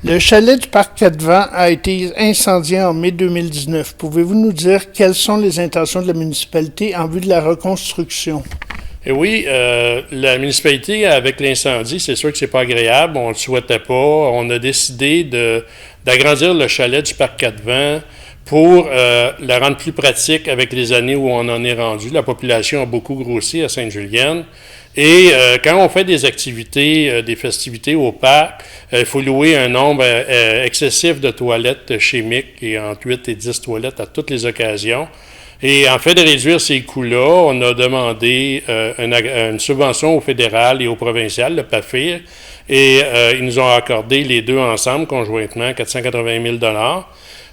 Le chalet du Parc Quatre-Vents a été incendié en mai 2019. Pouvez-vous nous dire quelles sont les intentions de la municipalité en vue de la reconstruction? Et oui, la municipalité, avec l'incendie, c'est sûr que c'est pas agréable. On ne le souhaitait pas. On a décidé d'agrandir le chalet du Parc Quatre-Vents pour la rendre plus pratique avec les années où on en est rendu. La population a beaucoup grossi à Sainte-Julienne. Et quand on fait des activités, des festivités au parc, il faut louer un nombre excessif de toilettes chimiques, et entre 8 et 10 toilettes à toutes les occasions. Et en fait de réduire ces coûts-là, on a demandé une subvention au fédéral et au provincial, le PAFIR, et ils nous ont accordé les deux ensemble, conjointement, 480 000 $.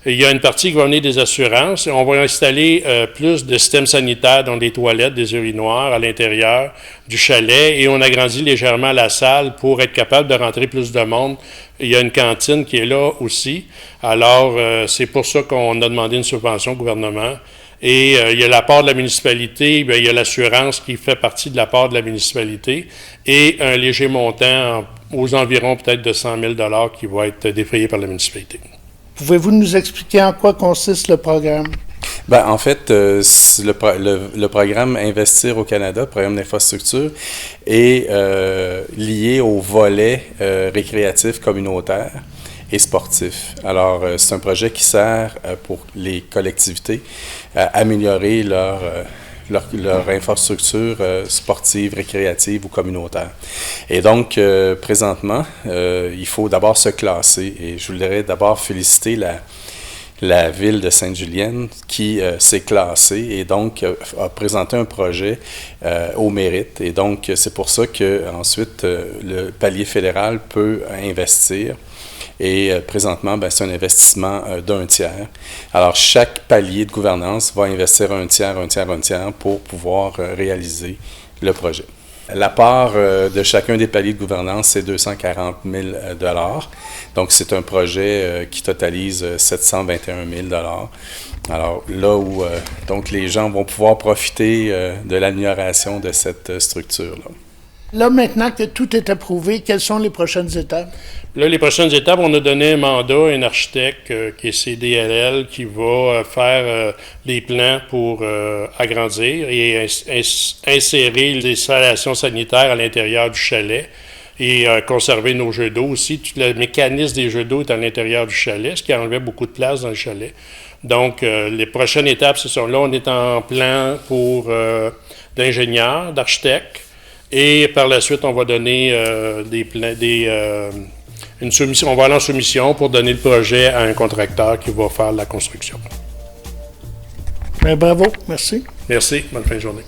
Il y a une partie qui va venir des assurances. On va installer plus de systèmes sanitaires, dont des toilettes, des urinoirs à l'intérieur du chalet, et on agrandit légèrement la salle pour être capable de rentrer plus de monde. Il y a une cantine qui est là aussi. Alors, c'est pour ça qu'on a demandé une subvention au gouvernement. Et il y a la part de la municipalité, bien, il y a l'assurance qui fait partie de la part de la municipalité, et un léger montant aux environs peut-être de 100 000 $ qui va être défrayé par la municipalité. Pouvez-vous nous expliquer en quoi consiste le programme? Ben, en fait, le programme Investir au Canada, programme d'infrastructure, est lié au volet récréatif communautaire et sportif. Alors, c'est un projet qui sert pour les collectivités à améliorer leur infrastructure sportive, récréative ou communautaire. Et donc, présentement, il faut d'abord se classer. Et je voudrais d'abord féliciter la ville de Sainte-Julienne qui s'est classée et donc a présenté un projet au mérite. Et donc, c'est pour ça que ensuite le palier fédéral peut investir. Et présentement, ben, c'est un investissement d'un tiers. Alors, chaque palier de gouvernance va investir un tiers pour pouvoir réaliser le projet. La part de chacun des paliers de gouvernance, c'est 240 000 $. Donc, c'est un projet qui totalise 721 000 $. Alors, là où donc les gens vont pouvoir profiter de l'amélioration de cette structure-là. Là, maintenant que tout est approuvé, quelles sont les prochaines étapes? Là, les prochaines étapes, on a donné un mandat à un architecte qui est CDLL qui va faire les plans pour agrandir et insérer les installations sanitaires à l'intérieur du chalet et conserver nos jeux d'eau aussi. Tout le mécanisme des jeux d'eau est à l'intérieur du chalet, ce qui enlevait beaucoup de place dans le chalet. Donc, les prochaines étapes, ce sont là, on est en plan pour d'ingénieurs, d'architectes. Et par la suite, on va donner une soumission. On va aller en soumission pour donner le projet à un contracteur qui va faire la construction. Bien, bravo, merci. Merci, bonne fin de journée.